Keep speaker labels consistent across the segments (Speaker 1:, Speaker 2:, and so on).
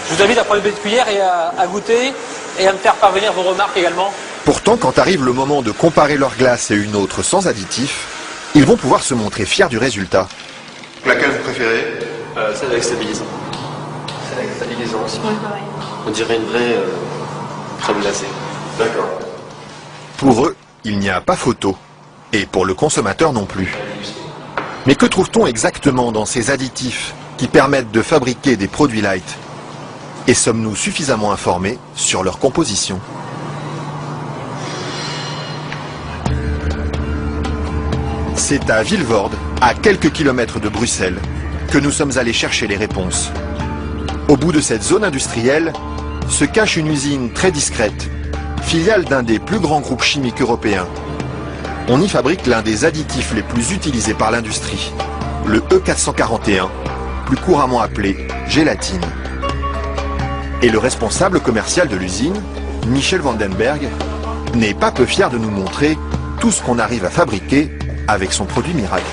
Speaker 1: Je vous invite à prendre une petite cuillère et à goûter et à me faire parvenir vos remarques également.
Speaker 2: Pourtant, quand arrive le moment de comparer leur glace et une autre sans additifs, ils vont pouvoir se montrer fiers du résultat.
Speaker 3: Laquelle vous préférez?
Speaker 4: Celle avec stabilisant. Celle avec stabilisant aussi.
Speaker 5: Oui, pareil.
Speaker 4: On dirait une vraie crème glacée.
Speaker 3: D'accord.
Speaker 2: Pour eux, il n'y a pas photo. Et pour le consommateur non plus. Mais que trouve-t-on exactement dans ces additifs qui permettent de fabriquer des produits light? Et sommes-nous suffisamment informés sur leur composition? C'est à Vilvoorde, à quelques kilomètres de Bruxelles, que nous sommes allés chercher les réponses. Au bout de cette zone industrielle se cache une usine très discrète, filiale d'un des plus grands groupes chimiques européens. On y fabrique l'un des additifs les plus utilisés par l'industrie, le E441, plus couramment appelé gélatine. Et le responsable commercial de l'usine, Michel Vandenberg, n'est pas peu fier de nous montrer tout ce qu'on arrive à fabriquer avec son produit miracle.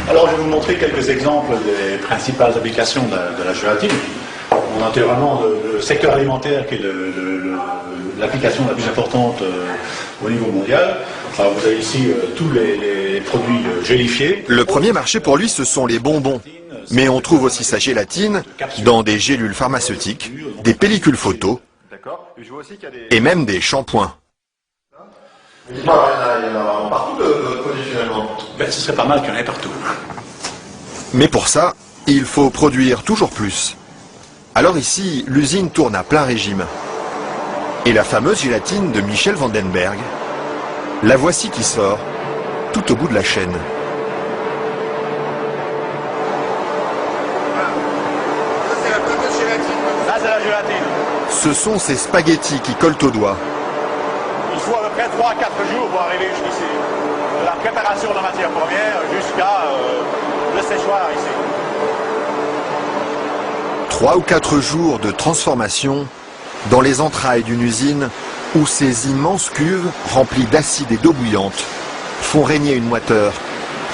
Speaker 6: Alors je vais vous montrer quelques exemples des principales applications de la gélatine. On a naturellement le secteur alimentaire qui est l'application la plus importante au niveau mondial. Alors, vous avez ici tous les produits gélifiés.
Speaker 2: Le premier marché pour lui, ce sont les bonbons. Mais on trouve aussi sa gélatine dans des gélules pharmaceutiques, des pellicules photos et même des shampoings.
Speaker 3: Dites-moi, il y en a partout de produits finalement.
Speaker 6: Ben, ce serait pas mal qu'il y en ait partout.
Speaker 2: Mais pour ça, il faut produire toujours plus. Alors ici, l'usine tourne à plein régime. Et la fameuse gélatine de Michel Vandenberg, la voici qui sort, tout au bout de la chaîne.
Speaker 3: Ça c'est la fameuse gélatine.
Speaker 6: Ça c'est la gélatine.
Speaker 2: Ce sont ces spaghettis qui collent aux doigts.
Speaker 6: Il faut à peu près 3 à 4 jours pour arriver jusqu'ici. De la préparation de la matière première jusqu'à le séchoir ici.
Speaker 2: 3 ou 4 jours de transformation dans les entrailles d'une usine où ces immenses cuves remplies d'acide et d'eau bouillante font régner une moiteur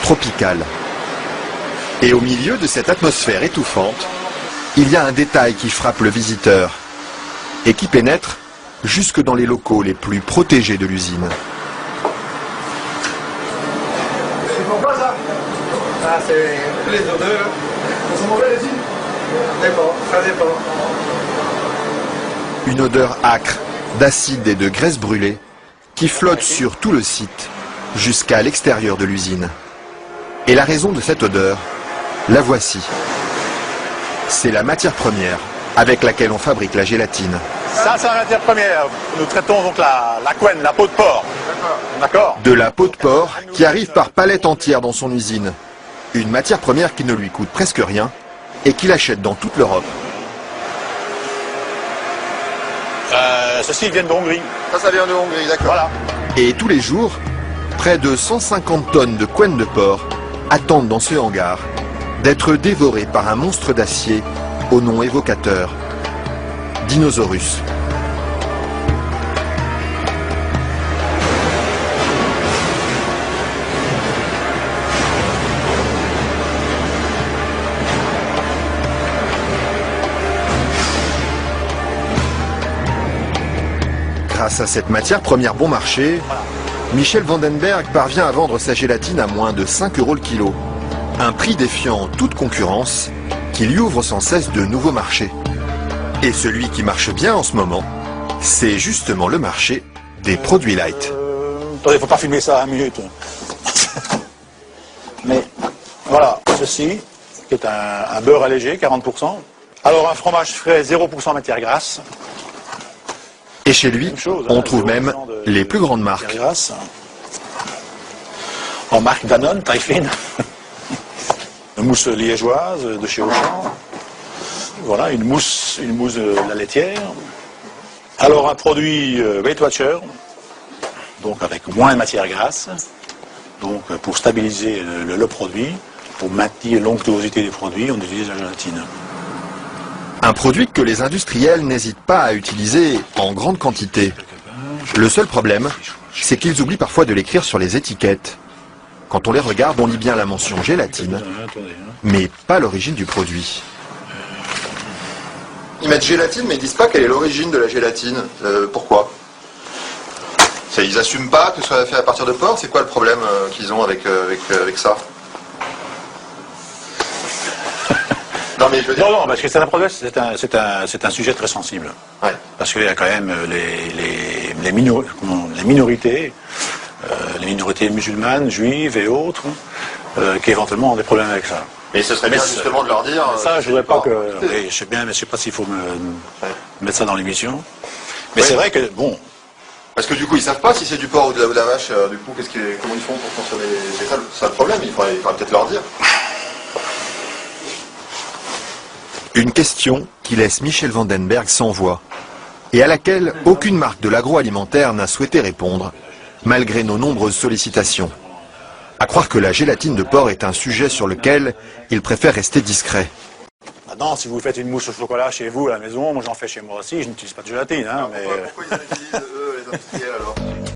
Speaker 2: tropicale. Et au milieu de cette atmosphère étouffante, il y a un détail qui frappe le visiteur et qui pénètre jusque dans les locaux les plus protégés de l'usine.
Speaker 3: C'est pourquoi ça? Ah, c'est les odeurs. Elles sont mauvaises ici? Dépend, ça dépend.
Speaker 2: Une odeur âcre, d'acide et de graisse brûlée qui flotte sur tout le site jusqu'à l'extérieur de l'usine. Et la raison de cette odeur, la voici. C'est la matière première avec laquelle on fabrique la gélatine.
Speaker 6: Ça c'est la matière première. Nous traitons donc la couenne, la peau de porc. D'accord.
Speaker 2: De la peau de porc qui arrive par palettes entières dans son usine. Une matière première qui ne lui coûte presque rien et qu'il achète dans toute l'Europe.
Speaker 6: Ceci vient de Hongrie.
Speaker 3: Ça vient de Hongrie, d'accord.
Speaker 6: Voilà.
Speaker 2: Et tous les jours, près de 150 tonnes de couenne de porc attendent dans ce hangar d'être dévorées par un monstre d'acier au nom évocateur, Dinosaurus. Grâce à cette matière première bon marché, Michel Vandenberg parvient à vendre sa gélatine à moins de 5 € le kilo. Un prix défiant toute concurrence qui lui ouvre sans cesse de nouveaux marchés. Et celui qui marche bien en ce moment, c'est justement le marché des produits light.
Speaker 6: Attendez, faut pas filmer ça à 1 minute. Mais voilà, ceci, qui est un beurre allégé, 40%. Alors un fromage frais, 0% matière grasse.
Speaker 2: Et chez lui, on trouve même les plus grandes marques.
Speaker 6: Grasse. En marque Danone, taille fine. Une mousse liégeoise de chez Auchan. Voilà, une mousse de la laitière. Alors un produit Weight Watcher, donc avec moins de matière grasse, donc pour stabiliser le produit, pour maintenir l'onctuosité des produits, on utilise la gélatine.
Speaker 2: Un produit que les industriels n'hésitent pas à utiliser en grande quantité. Le seul problème, c'est qu'ils oublient parfois de l'écrire sur les étiquettes. Quand on les regarde, on lit bien la mention gélatine, mais pas l'origine du produit. Ils mettent gélatine, mais ils disent pas quelle est l'origine de la gélatine. Pourquoi? Ils assument pas que ce soit fait à partir de porc. C'est quoi le problème qu'ils ont avec ça? Non, mais je veux dire...
Speaker 6: Non, parce que c'est un problème, c'est un sujet très sensible.
Speaker 2: Ouais.
Speaker 6: Parce qu'il y a quand même les minorités, les minorités musulmanes, juives et autres, qui éventuellement ont des problèmes avec ça.
Speaker 2: Mais ce serait bien justement de leur dire...
Speaker 6: Ça, je voudrais pas que... Oui, je sais bien, mais je sais pas s'il faut mettre ça dans l'émission. Mais c'est vrai que, bon...
Speaker 2: Parce que du coup, ils savent pas si c'est du porc ou de la vache. Du coup, comment ils font pour consommer? C'est ça le problème, il faudrait peut-être leur dire. Une question qui laisse Michel Vandenberg sans voix et à laquelle aucune marque de l'agroalimentaire n'a souhaité répondre, malgré nos nombreuses sollicitations. À croire que la gélatine de porc est un sujet sur lequel il préfère rester discret.
Speaker 6: Maintenant, si vous faites une mousse au chocolat chez vous à la maison, moi j'en fais chez moi aussi, je n'utilise pas de gélatine. Hein, mais...
Speaker 2: Pourquoi ils en utilisent?